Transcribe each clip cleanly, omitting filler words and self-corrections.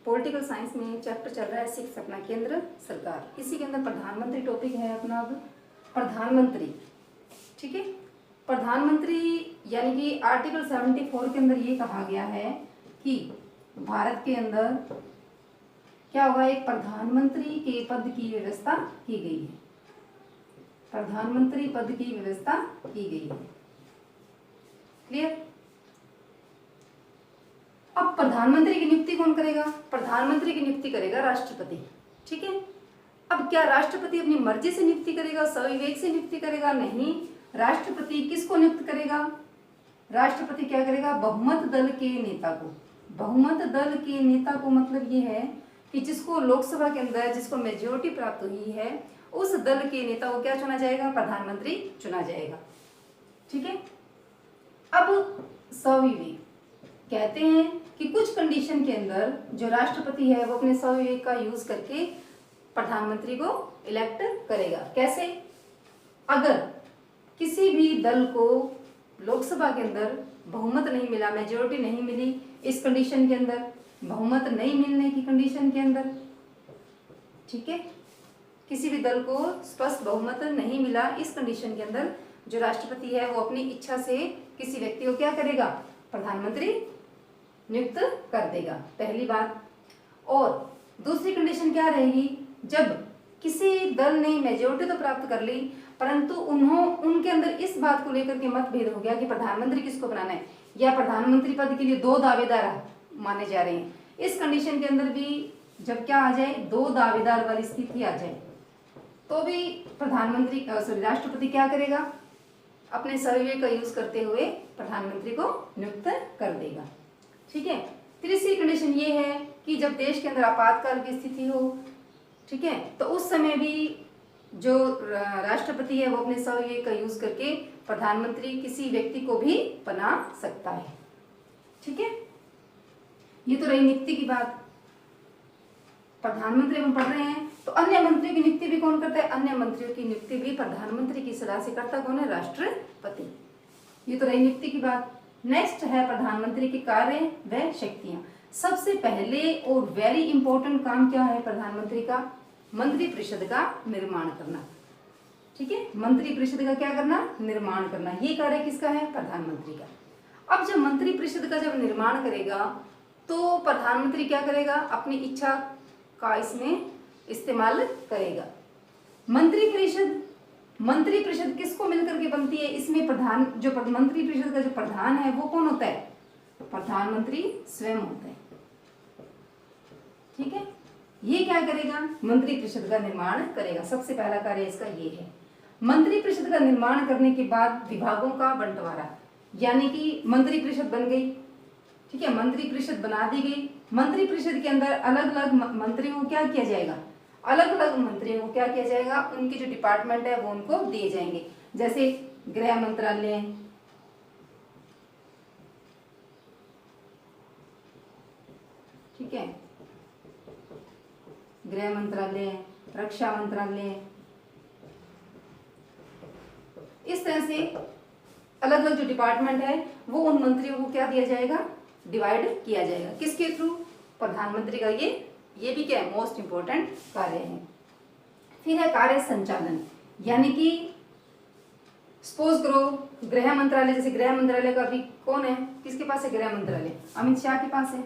Political science में chapter चल रहा है 6 अपना केंद्र सरकार। इसी के अंदर प्रधानमंत्री टॉपिक है अपना। अब प्रधानमंत्री, ठीक है, प्रधानमंत्री यानी कि आर्टिकल 74 के अंदर ये कहा गया है कि भारत के अंदर क्या होगा, एक प्रधानमंत्री के पद की व्यवस्था की गई है। प्रधानमंत्री पद की व्यवस्था की गई है। क्लियर? अब प्रधानमंत्री की नियुक्ति कौन करेगा? प्रधानमंत्री की नियुक्ति करेगा राष्ट्रपति। ठीक है। अब क्या राष्ट्रपति अपनी मर्जी से नियुक्ति करेगा, स्वविवेक से नियुक्ति करेगा? नहीं। राष्ट्रपति किसको नियुक्त करेगा? राष्ट्रपति क्या करेगा? बहुमत दल के नेता को। बहुमत दल के नेता को मतलब ये है कि जिसको लोकसभा के अंदर जिसको मेजोरिटी प्राप्त हुई है उस दल के नेता को क्या चुना जाएगा? प्रधानमंत्री चुना जाएगा। ठीक है। अब स्वविवेक कहते हैं कि कुछ कंडीशन के अंदर जो राष्ट्रपति है वो अपने स्वविवेक का यूज करके प्रधानमंत्री को इलेक्ट करेगा। कैसे? अगर किसी भी दल को लोकसभा के अंदर बहुमत नहीं मिला, मेजोरिटी नहीं मिली, इस कंडीशन के अंदर, बहुमत नहीं मिलने की कंडीशन के अंदर, ठीक है, किसी भी दल को स्पष्ट बहुमत नहीं मिला, इस कंडीशन के अंदर जो राष्ट्रपति है वो अपनी इच्छा से किसी व्यक्ति को क्या करेगा? प्रधानमंत्री नियुक्त कर देगा। पहली बात। और दूसरी कंडीशन क्या रहेगी? जब किसी दल ने मेजोरिटी तो प्राप्त कर ली परंतु उनके अंदर इस बात को लेकर के मतभेद हो गया कि प्रधानमंत्री किसको बनाना है या प्रधानमंत्री पद के लिए दो दावेदार माने जा रहे हैं, इस कंडीशन के अंदर भी जब क्या आ जाए, दो दावेदार वाली स्थिति आ जाए, तो भी प्रधानमंत्री राष्ट्रपति क्या करेगा? अपने स्वविवेक का यूज करते हुए प्रधानमंत्री को नियुक्त कर देगा। ठीक है। तीसरी कंडीशन ये है कि जब देश के अंदर आपातकाल की स्थिति हो, ठीक है, तो उस समय भी जो राष्ट्रपति है वो अपने स्वविवेक का यूज करके प्रधानमंत्री किसी व्यक्ति को भी बना सकता है। ठीक है। ये तो रही नियुक्ति की बात। प्रधानमंत्री हम पढ़ रहे हैं तो अन्य मंत्रियों की नियुक्ति भी कौन करता है? अन्य मंत्रियों की नियुक्ति भी प्रधानमंत्री की सलाह से करता कौन है? राष्ट्रपति। ये तो रही नियुक्ति की बात। नेक्स्ट है प्रधानमंत्री के कार्य व शक्तियां। सबसे पहले और वेरी इंपॉर्टेंट काम क्या है प्रधानमंत्री का? मंत्रिपरिषद का निर्माण करना। ठीक है। मंत्रिपरिषद का क्या करना? निर्माण करना। ये कार्य किसका है? प्रधानमंत्री का। अब जब मंत्रिपरिषद का जब निर्माण करेगा तो प्रधानमंत्री क्या करेगा? अपनी इच्छा का इसमें इस्तेमाल करेगा। मंत्रिपरिषद किसको मिलकर के बनती है? इसमें प्रधान जो मंत्रिपरिषद का जो प्रधान है वो कौन होता है? प्रधानमंत्री स्वयं होता है। ठीक है। ये क्या करेगा? मंत्रिपरिषद का निर्माण करेगा। सबसे पहला कार्य इसका ये है। मंत्रिपरिषद का निर्माण करने के बाद विभागों का बंटवारा, यानी कि मंत्रिपरिषद बन गई, ठीक है, मंत्रिपरिषद बना दी गई। मंत्रिपरिषद के अंदर अलग अलग मंत्रियों को क्या किया जाएगा? अलग अलग मंत्रियों को क्या किया जाएगा? उनके जो डिपार्टमेंट है वो उनको दिए जाएंगे। जैसे गृह मंत्रालय, ठीक है, गृह मंत्रालय, रक्षा मंत्रालय, इस तरह से अलग अलग जो डिपार्टमेंट है वो उन मंत्रियों को क्या दिया जाएगा? डिवाइड किया जाएगा। किसके थ्रू? प्रधानमंत्री का ये भी क्या है? मोस्ट इंपोर्टेंट कार्य है। फिर है कार्य संचालन, यानी कि सपोज करो गृह मंत्रालय, जैसे गृह मंत्रालय का भी कौन है? किसके पास है गृह मंत्रालय? अमित शाह के पास है।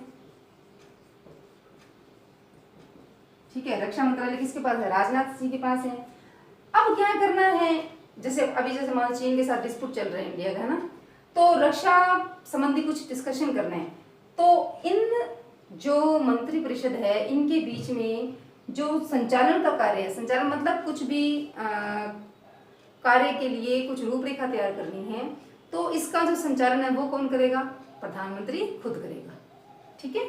ठीक है। रक्षा मंत्रालय किसके पास है? राजनाथ सिंह के पास है। अब क्या करना है? जैसे मान चीन के साथ डिस्प्यूट चल रहे हैं इंडिया का, है ना, तो रक्षा संबंधी कुछ डिस्कशन करना है, तो इन जो मंत्रिपरिषद है इनके बीच में जो संचालन का कार्य है, संचालन मतलब कुछ भी कार्य के लिए कुछ रूपरेखा तैयार करनी है, तो इसका जो संचालन है वो कौन करेगा? प्रधानमंत्री खुद करेगा। ठीक है।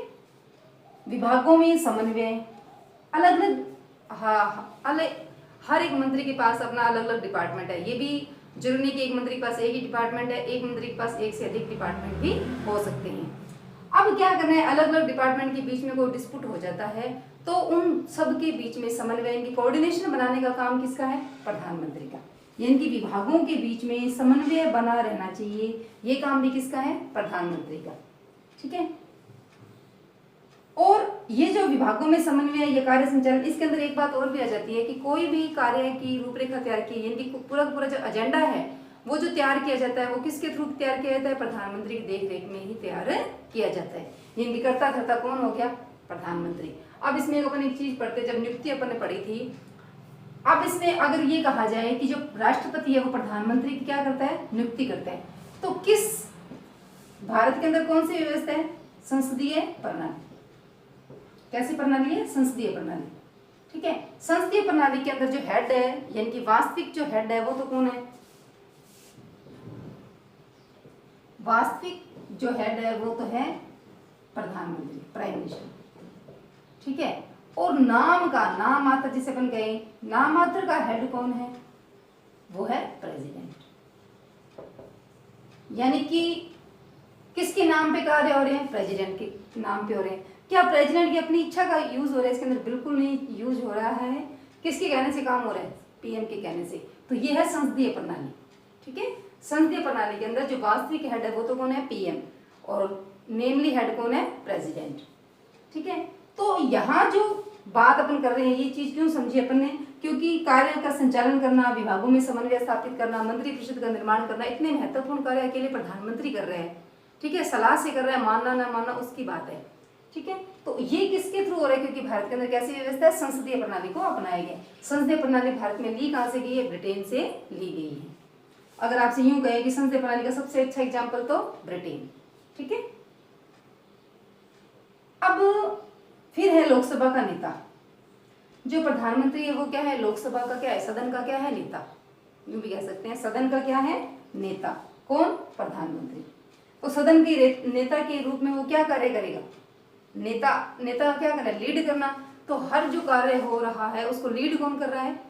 विभागों में समन्वय, अलग अलग हर एक मंत्री के पास अपना अलग अलग डिपार्टमेंट है। ये भी जरूरी नहीं कि एक मंत्री के पास एक ही डिपार्टमेंट है, एक मंत्री के पास एक से अधिक डिपार्टमेंट भी हो सकते हैं। अब क्या करना है? अलग अलग डिपार्टमेंट के बीच में कोई डिस्प्यूट हो जाता है तो उन सब के बीच में समन्वय, इनकी कोऑर्डिनेशन बनाने का काम किसका है? प्रधानमंत्री का। यानी कि विभागों के बीच में समन्वय बना रहना चाहिए, ये काम भी किसका है? प्रधानमंत्री का। ठीक है। और ये जो विभागों में समन्वय या कार्य संचालन, इसके अंदर एक बात और भी आ जाती है कि कोई भी कार्य की रूपरेखा तैयार की, यानी कि पूरा पूरा जो एजेंडा है वो जो तैयार किया जाता है वो किसके थ्रू तैयार किया जाता है? प्रधानमंत्री की देखरेख में ही तैयार किया जाता है। यानी करता धरता कौन हो गया? प्रधानमंत्री। अब इसमें अपन एक चीज पढ़ते, जब नियुक्ति अपन ने पढ़ी थी, अब इसमें अगर ये कहा जाए कि जो राष्ट्रपति है वो प्रधानमंत्री की क्या करता है? नियुक्ति करता है। तो किस भारत के अंदर कौन सी व्यवस्था है? संसदीय प्रणाली। कैसी प्रणाली है? संसदीय प्रणाली। ठीक है, संसदीय प्रणाली के अंदर जो हेड है, यानी कि वास्तविक जो हेड है वो तो कौन है? वास्तविक जो हेड है वो तो है प्रधानमंत्री, प्राइम मिनिस्टर। ठीक है, और नाम का, नाम मात्र जिसे अपन कहें, नाम मात्र का हेड कौन है? वो है प्रेसिडेंट। यानी कि किसके नाम पे कार्य हो रहे हैं? प्रेसिडेंट के नाम पे हो रहे हैं। क्या प्रेसिडेंट की अपनी इच्छा का यूज हो रहा है? इसके अंदर बिल्कुल नहीं यूज हो रहा है। किसके कहने से काम हो रहा है? पीएम के कहने से। तो ये है संसदीय प्रणाली। ठीक है, संसदीय प्रणाली के अंदर जो वास्तविक हेड है वो तो कौन है? पीएम, और नेमली हेड कौन है? प्रेसिडेंट। ठीक है, तो यहाँ जो बात अपन कर रहे हैं, ये चीज क्यों समझी अपन ने? क्योंकि कार्य का संचालन करना, विभागों में समन्वय स्थापित करना, मंत्रिपरिषद का निर्माण करना, इतने महत्वपूर्ण कार्य अकेले प्रधानमंत्री कर रहे हैं। ठीक है, सलाह से कर रहे हैं, मानना ना मानना उसकी बात है। ठीक है, तो ये किसके थ्रू हो रहा है? क्योंकि भारत के अंदर कैसी व्यवस्था है? संसदीय प्रणाली को अपनाया गया। संसदीय प्रणाली भारत में ली कहाँ से गई है? ब्रिटेन से ली गई है। अगर आपसे यूं कहे कि संसदीय प्रणाली का सबसे अच्छा एग्जाम्पल तो ब्रिटेन। ठीक है, अब फिर है लोकसभा का नेता। जो प्रधानमंत्री है वो क्या है? लोकसभा का क्या है? सदन का क्या है? नेता। यूं भी कह सकते हैं सदन का क्या है? नेता। कौन? प्रधानमंत्री। तो सदन के नेता के रूप में वो क्या कार्य करेगा? नेता का क्या करना है? लीड करना। तो हर जो कार्य हो रहा है उसको लीड कौन कर रहा है?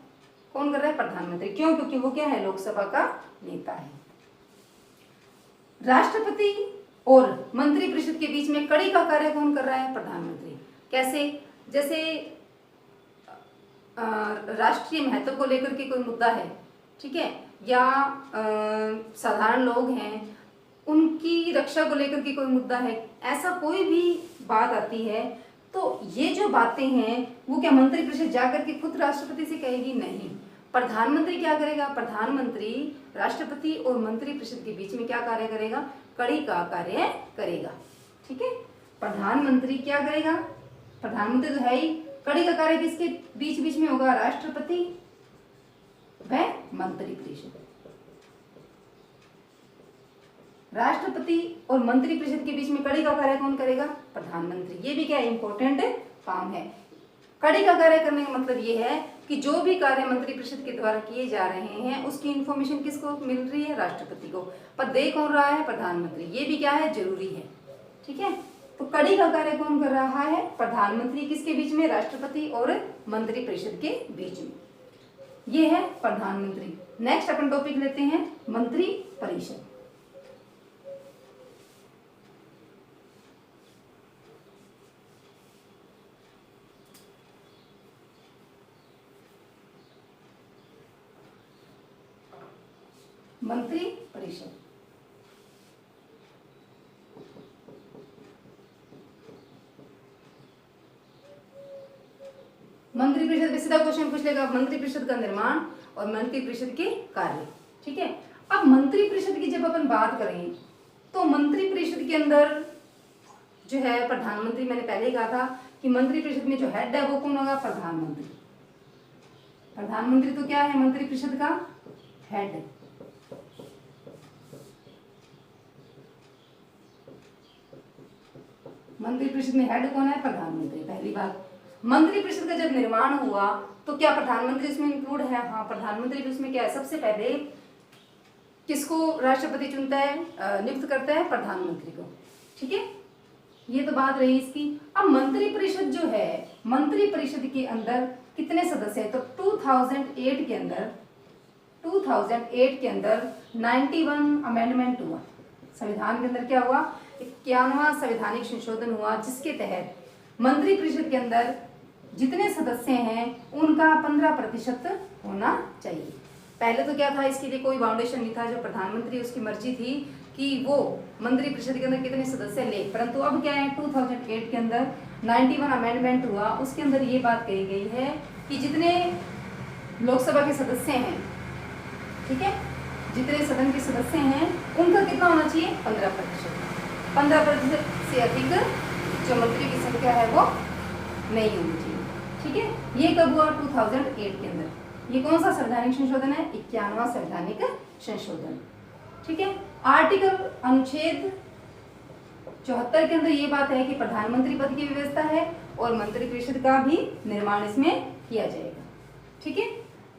कौन कर रहा है? प्रधानमंत्री। क्यों? क्योंकि वो क्या है? लोकसभा का नेता है। राष्ट्रपति और मंत्रिपरिषद के बीच में कड़ी का कार्य कौन कर रहा है? प्रधानमंत्री। कैसे? जैसे राष्ट्रीय महत्व को लेकर के कोई मुद्दा है, ठीक है, या साधारण लोग हैं उनकी रक्षा को लेकर के कोई मुद्दा है, ऐसा कोई भी बात आती है तो ये जो बातें हैं वो क्या मंत्रिपरिषद जाकर के खुद राष्ट्रपति से कहेगी? नहीं। प्रधानमंत्री क्या करेगा? प्रधानमंत्री राष्ट्रपति और मंत्रिपरिषद के बीच में क्या कार्य करेगा? कड़ी का कार्य करेगा। ठीक है, प्रधानमंत्री क्या करेगा? प्रधानमंत्री तो है ही। कड़ी का कार्य किसके बीच बीच में होगा? राष्ट्रपति व मंत्रिपरिषद। राष्ट्रपति और मंत्रिपरिषद के बीच में कड़ी का कार्य कौन करेगा? प्रधानमंत्री। ये भी क्या इंपॉर्टेंट काम है। कड़ी का कार्य करने का मतलब ये है कि जो भी कार्य मंत्रिपरिषद के द्वारा किए जा रहे हैं उसकी इंफॉर्मेशन किसको मिल रही है? राष्ट्रपति को। पर दे कौन रहा है? प्रधानमंत्री। ये भी क्या है? जरूरी है। ठीक है, तो कड़ी का कार्य कौन कर रहा है? प्रधानमंत्री। किसके बीच में? राष्ट्रपति और मंत्रिपरिषद के बीच में। ये है प्रधानमंत्री। नेक्स्ट अपन टॉपिक लेते हैं मंत्रिपरिषद। मंत्रिपरिषद मंत्रिपरिषद में सीधा क्वेश्चन पूछ लेगा मंत्रिपरिषद का निर्माण और मंत्रिपरिषद के कार्य। ठीक है, अब मंत्रिपरिषद की जब अपन बात करें तो मंत्रिपरिषद के अंदर जो है प्रधानमंत्री, मैंने पहले ही कहा था कि मंत्रिपरिषद में जो हेड है वो कौन होगा? प्रधानमंत्री। प्रधानमंत्री तो क्या है? मंत्रिपरिषद का हेड। मंत्रिपरिषद में हेड कौन है? प्रधानमंत्री। पहली बात, मंत्रिपरिषद का जब निर्माण हुआ तो क्या प्रधानमंत्री उसमें इंक्लूड है? हाँ, प्रधानमंत्री भी उसमें क्या है? सबसे पहले किसको राष्ट्रपति चुनता है, नियुक्त करता है? प्रधानमंत्री को। ठीक है, ये तो बात रही इसकी। अब मंत्रिपरिषद जो है, मंत्रिपरिषद के अंदर कितने सदस्य है? तो 2008 के अंदर 91 अमेंडमेंट हुआ। संविधान के अंदर क्या हुआ? 51वां संवैधानिक संशोधन हुआ, जिसके तहत मंत्रिपरिषद के अंदर जितने सदस्य हैं उनका 15% होना चाहिए। पहले तो क्या था, इसके लिए कोई बाउंडेशन नहीं था, जो प्रधानमंत्री उसकी मर्जी थी कि वो मंत्रिपरिषद के अंदर कितने सदस्य ले, परंतु अब क्या है 2008 के अंदर 91 अमेंडमेंट हुआ, उसके अंदर ये बात कही गई है कि जितने लोकसभा के सदस्य हैं, ठीक है, जितने सदन के सदस्य हैं उनका कितना होना चाहिए, 15%। 15% से अधिक जो मंत्री की संख्या है वो नहीं होनी चाहिए, ठीक है। ये कब हुआ, 2008 के अंदर। ये कौन सा संवैधानिक संशोधन है, 51वां संवैधानिक संशोधन, ठीक है। आर्टिकल अनुच्छेद 74 के अंदर ये बात है कि प्रधानमंत्री पद की व्यवस्था है और मंत्रिपरिषद का भी निर्माण इसमें किया जाएगा, ठीक है।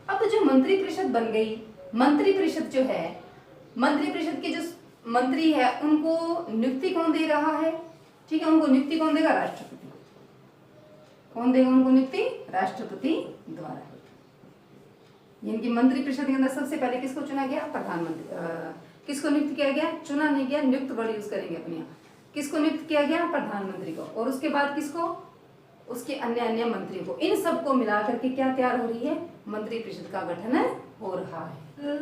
अब तो जो मंत्रिपरिषद बन गई, मंत्रिपरिषद जो है, मंत्रिपरिषद के जो मंत्री है उनको नियुक्ति कौन दे रहा है, ठीक है, उनको नियुक्ति कौन देगा, राष्ट्रपति। कौन देगा उनको नियुक्ति, राष्ट्रपति द्वारा। यानी कि मंत्रिपरिषद के अंदर सबसे पहले किसको चुना गया, प्रधानमंत्री। किसको नियुक्त किया गया, चुना नहीं गया, नियुक्त वर्ड यूज करेंगे अपने यहाँ। किसको नियुक्त किया गया, प्रधानमंत्री को, और उसके बाद किसको, उसके अन्य अन्य मंत्रियों को। इन सबको मिला करके क्या तैयार हो रही है, मंत्रिपरिषद का गठन हो रहा है।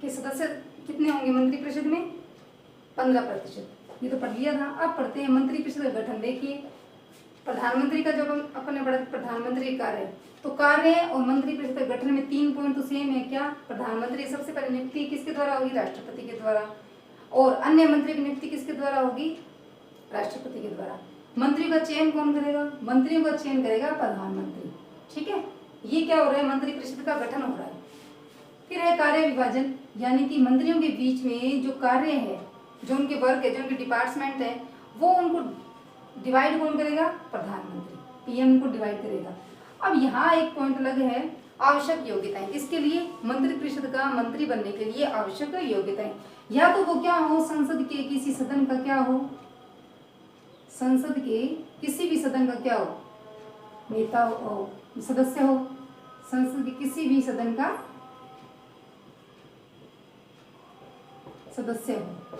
के सदस्य कितने होंगे मंत्रिपरिषद में, 15%। ये तो पढ़ लिया था। अब पढ़ते हैं मंत्रिपरिषद का गठन। देखिए प्रधानमंत्री का जब हम अपने बड़े प्रधानमंत्री कार्य, तो कार्य और मंत्रिपरिषद के गठन में 3 पॉइंट तो सेम है। क्या, प्रधानमंत्री सबसे पहले नियुक्ति किसके द्वारा होगी, राष्ट्रपति के द्वारा, और अन्य मंत्री की नियुक्ति किसके द्वारा होगी, राष्ट्रपति के द्वारा। मंत्रियों का चयन कौन करेगा, मंत्रियों का चयन करेगा प्रधानमंत्री, ठीक है। ये क्या हो रहा है, मंत्रिपरिषद का गठन हो रहा है। फिर है कार्य विभाजन, यानी कि मंत्रियों के बीच में जो कार्य है, जो उनके वर्क है, जो उनके डिपार्टमेंट है, वो उनको डिवाइड कौन करेगा, प्रधानमंत्री, पीएम उनको डिवाइड करेगा। अब यहाँ एक पॉइंट अलग है, आवश्यक योग्यताएं। इसके लिए मंत्रिपरिषद का मंत्री बनने के लिए आवश्यक योग्यताएं, या तो वो क्या हो, संसद के किसी सदन का क्या हो, संसद के किसी भी सदन का क्या हो, नेता हो, सदस्य हो, संसद के किसी भी सदन का सदस्य हो।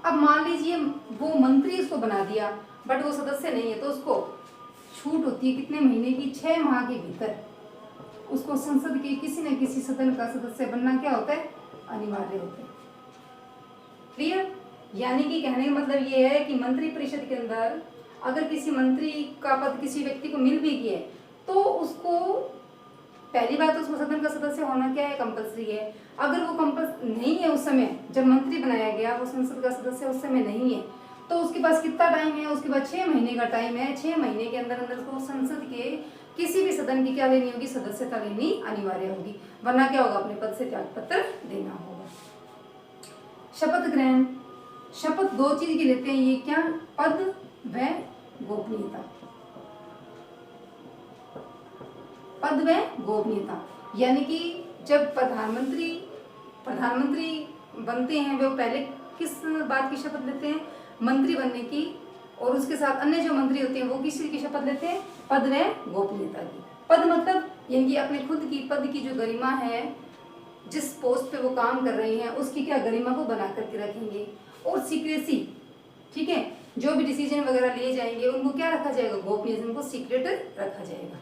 अब मान लीजिए वो मंत्री उसको बना दिया, बट वो सदस्य नहीं है, तो उसको छूट होती है कितने महीने की, 6 माह के भीतर उसको संसद के किसी न किसी सदन का सदस्य बनना क्या होता है, अनिवार्य होता है। क्लियर। यानी कि कहने का मतलब ये है कि मंत्रिपरिषद के अंदर अगर किसी मंत्री का पद किसी व्यक्ति को मिल भी गया है, तो उसको पहली बात तो उसको सदन का सदस्य होना क्या है, कंपल्सरी है। अगर वो कंपल्सरी नहीं है, उस समय जब मंत्री बनाया गया वो संसद का सदस्य उस समय नहीं है, तो उसके पास कितना टाइम है, उसके पास 6 महीने का टाइम है। 6 महीने के अंदर अंदर उसको संसद के किसी भी सदन की क्या लेनी होगी, सदस्यता लेनी अनिवार्य होगी, वरना क्या होगा, अपने पद से त्यागपत्र देना होगा। शपथ ग्रहण, शपथ 2 चीज की लेते हैं, ये क्या, पद व गोपनीयता। पद व गोपनीयता, यानी कि जब प्रधानमंत्री बनते हैं, वो पहले किस बात की शपथ लेते हैं, मंत्री बनने की, और उसके साथ अन्य जो मंत्री होते हैं वो किस चीज की शपथ लेते हैं, पद व गोपनीयता की। पद मतलब यानी कि अपने खुद की पद की जो गरिमा है, जिस पोस्ट पे वो काम कर रहे हैं उसकी क्या गरिमा को बना करके रखेंगे। और सीक्रेसी, ठीक है, जो भी डिसीजन वगैरह लिए जाएंगे उनको क्या रखा जाएगा, गोपनीय, उनको सीक्रेट रखा जाएगा,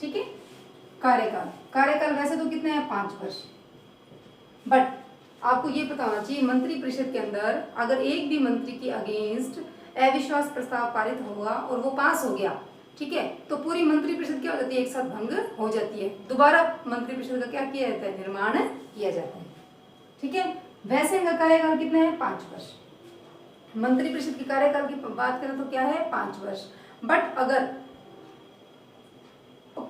ठीक है। कार्यकाल, कार्यकाल वैसे तो कितने हैं, 5 वर्ष, बट आपको ये पता होना चाहिए मंत्रिपरिषद के अंदर अगर एक भी मंत्री के अगेंस्ट अविश्वास प्रस्ताव पारित होगा और वो पास हो गया, ठीक है, तो पूरी मंत्रिपरिषद क्या हो जाती है, एक साथ भंग हो जाती है। दोबारा मंत्रिपरिषद का क्या किया जाता है, निर्माण किया जाता है, ठीक है। वैसे इनका कार्यकाल कितना है, 5 वर्ष। मंत्रिपरिषद के कार्यकाल की बात करें तो क्या है, 5 वर्ष। बट अगर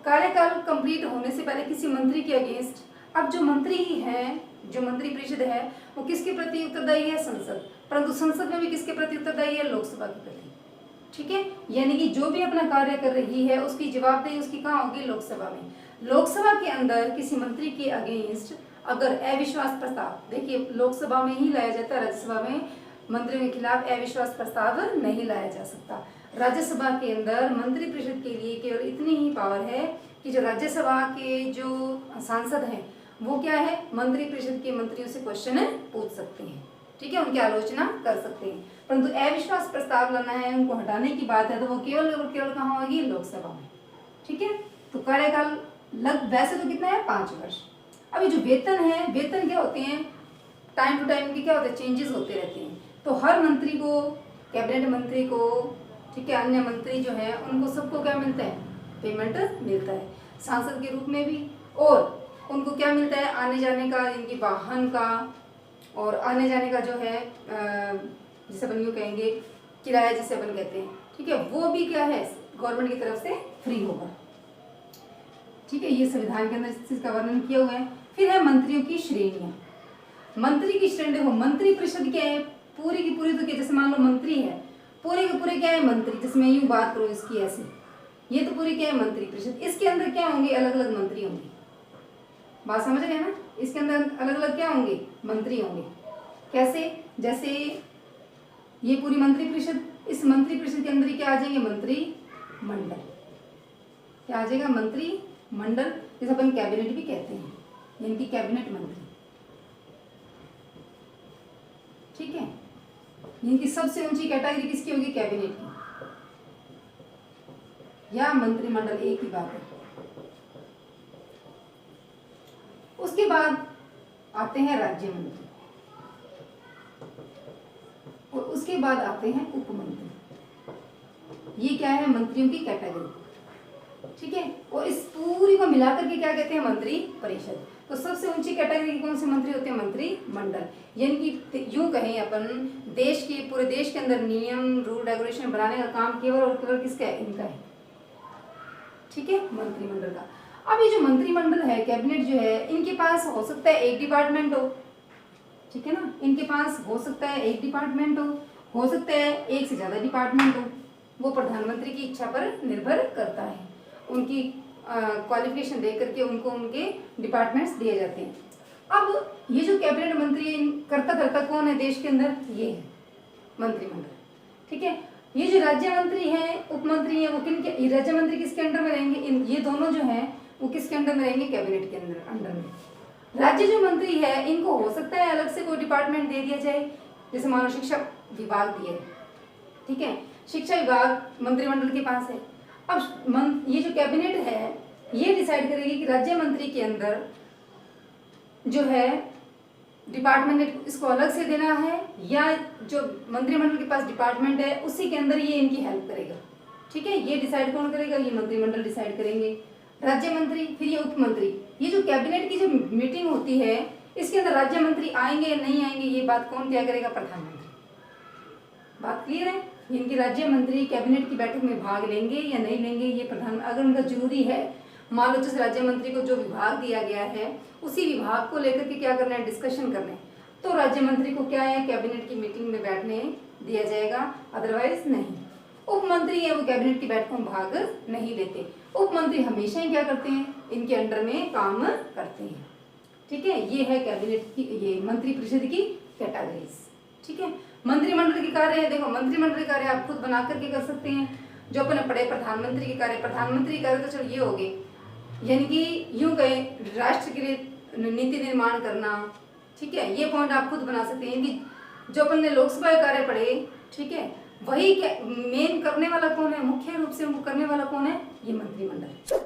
कार्यकाल कंप्लीट होने से पहले किसी मंत्री के अगेंस्ट, अब जो मंत्री ही है, जो मंत्रिपरिषद है वो किसके प्रति उत्तरदायी है, संसद, परंतु संसद में भी किसके प्रति उत्तरदायी है, लोकसभा के प्रति, ठीक है। यानी कि जो भी अपना कार्य कर रही है उसकी जवाबदेही उसकी कहाँ होगी, लोकसभा में। लोकसभा के अंदर किसी मंत्री के अगेंस्ट अगर अविश्वास प्रस्ताव, देखिए लोकसभा में ही लाया जाता है, राज्यसभा में मंत्रियों के खिलाफ अविश्वास प्रस्ताव नहीं लाया जा सकता। राज्यसभा के अंदर मंत्रिपरिषद के लिए केवल इतनी ही पावर है कि जो राज्यसभा के जो सांसद हैं वो क्या है, मंत्रिपरिषद के मंत्रियों से क्वेश्चन पूछ सकते हैं, ठीक है, उनकी आलोचना कर सकते हैं। परंतु अविश्वास प्रस्ताव लाना है, उनको हटाने की बात है, तो वो केवल और केवल कहाँ होगी, लोकसभा में, ठीक है। तो कार्यकाल वैसे तो कितना है, 5 वर्ष। अभी जो वेतन है, वेतन क्या होते हैं, टाइम टू टाइम के क्या होते हैं, चेंजेस होते रहते हैं। तो हर मंत्री को, कैबिनेट मंत्री को ठीक है। अन्य मंत्री जो है उनको सबको क्या मिलता है, पेमेंट मिलता है, सांसद के रूप में भी, और उनको क्या मिलता है, आने जाने का, इनकी वाहन का और आने जाने का जो है जिसे अपन यूँ कहेंगे किराया जिसे अपन कहते हैं, ठीक है, वो भी क्या है गवर्नमेंट की तरफ से फ्री होगा। ठीक है, ये संविधान के अंदर इस चीज का वर्णन किया हुआ है। फिर है मंत्रियों की श्रेणियां। मंत्री की श्रेणी देखो, मंत्री परिषद क्या है, पूरी की पूरी तो क्या, जैसे मान लो मंत्री है, पूरे के पूरे क्या है मंत्री, जिसमें यूं बात करूं इसकी ऐसे, ये तो पूरी क्या है मंत्री परिषद, इसके अंदर क्या होंगे, अलग अलग मंत्री होंगे। बात समझ गए ना, इसके अंदर अलग अलग क्या होंगे, मंत्री होंगे। कैसे, जैसे ये पूरी मंत्री परिषद, इस मंत्री परिषद के अंदर क्या आ जाएंगे, मंत्री मंडल, क्या आ जाएगा, मंत्री मंडल, जिसे अपन कैबिनेट भी कहते हैं, यानी कैबिनेट मंत्री। ठीक है, इनकी सबसे ऊंची कैटेगरी किसकी होगी, कैबिनेट की या मंत्रिमंडल, एक ही बात है। उसके बाद आते हैं राज्य मंत्री और उसके बाद आते हैं उपमंत्री। ये क्या है, मंत्रियों की कैटेगरी। ठीक है, और इस पूरी को मिलाकर के क्या कहते हैं, मंत्री परिषद। तो सबसे ऊंची कैटेगरी के कौन से मंत्री होते हैं, मंत्री मंडल, यानी कि यूं कहें अपन देश के, पूरे देश के अंदर नियम रूल रेगुलेशन बनाने का काम केवल और केवल किसका है, इनका है। ठीक है, मंत्रिमंडल का। अब ये जो मंत्रिमंडल है, कैबिनेट जो है, इनके पास हो सकता है एक डिपार्टमेंट हो, ठीक है ना, इनके पास हो सकता है एक डिपार्टमेंट हो सकता है एक से ज्यादा डिपार्टमेंट हो, वो प्रधानमंत्री की इच्छा पर निर्भर करता है। उनकी क्वालिफिकेशन देख करके उनको उनके डिपार्टमेंट्स दिए जाते हैं। अब ये जो कैबिनेट मंत्री करता कौन है देश के अंदर, ये है मंत्रिमंडल। ठीक है, ये जो राज्य मंत्री हैं, उप मंत्री हैं, वो किन के, राज्य मंत्री किसके अंडर में रहेंगे, ये दोनों जो हैं वो किसके अंडर में रहेंगे, कैबिनेट के अंडर में। राज्य जो मंत्री है, इनको हो सकता है अलग से कोई डिपार्टमेंट दे दिया जाए, जैसे मानो शिक्षा विभाग दिया है, ठीक है, शिक्षा विभाग मंत्रिमंडल के पास है। अब ये जो कैबिनेट है, ये डिसाइड करेगी कि राज्य मंत्री के अंदर जो है डिपार्टमेंट इसको अलग से देना है, या जो मंत्रिमंडल के पास डिपार्टमेंट है उसी के अंदर ये इनकी हेल्प करेगा। ठीक है, ये डिसाइड कौन करेगा, ये मंत्रिमंडल डिसाइड करेंगे, राज्य मंत्री, फिर ये उप मंत्री। ये जो कैबिनेट की जो मीटिंग होती है, इसके अंदर राज्य मंत्री आएंगे या नहीं आएंगे, ये बात कौन तय करेगा, प्रधानमंत्री। बात क्लियर है, इनकी राज्य मंत्री कैबिनेट की बैठक में भाग लेंगे या नहीं लेंगे, ये प्रधान, अगर उनका जरूरी है, मान लो जिस राज्य मंत्री को जो विभाग दिया गया है उसी विभाग को लेकर के क्या करना है, डिस्कशन करना है, तो राज्य मंत्री को क्या है, कैबिनेट की मीटिंग में बैठने दिया जाएगा, अदरवाइज नहीं। उप मंत्री है, वो कैबिनेट की बैठकों में भाग नहीं लेते। उप मंत्री हमेशा ही क्या करते हैं, इनके अंडर में काम करते हैं। ठीक है, ये है कैबिनेट की, ये मंत्री परिषद की कैटेगरीज। ठीक है, मंत्रिमंडल के कार्य है, देखो मंत्रिमंडल के कार्य आप खुद बना करके कर सकते हैं, जो अपने पढ़े प्रधानमंत्री के कार्य, प्रधानमंत्री के कार्य तो चलो ये हो गए, यानी कि यूं कहें राष्ट्र के लिए नीति निर्माण करना। ठीक है, ये पॉइंट आप खुद बना सकते हैं कि जो अपन ने लोकसभा कार्य पढ़े, ठीक है, वही मेन करने वाला कौन है, मुख्य रूप से उनको करने वाला कौन है, ये मंत्रिमंडल।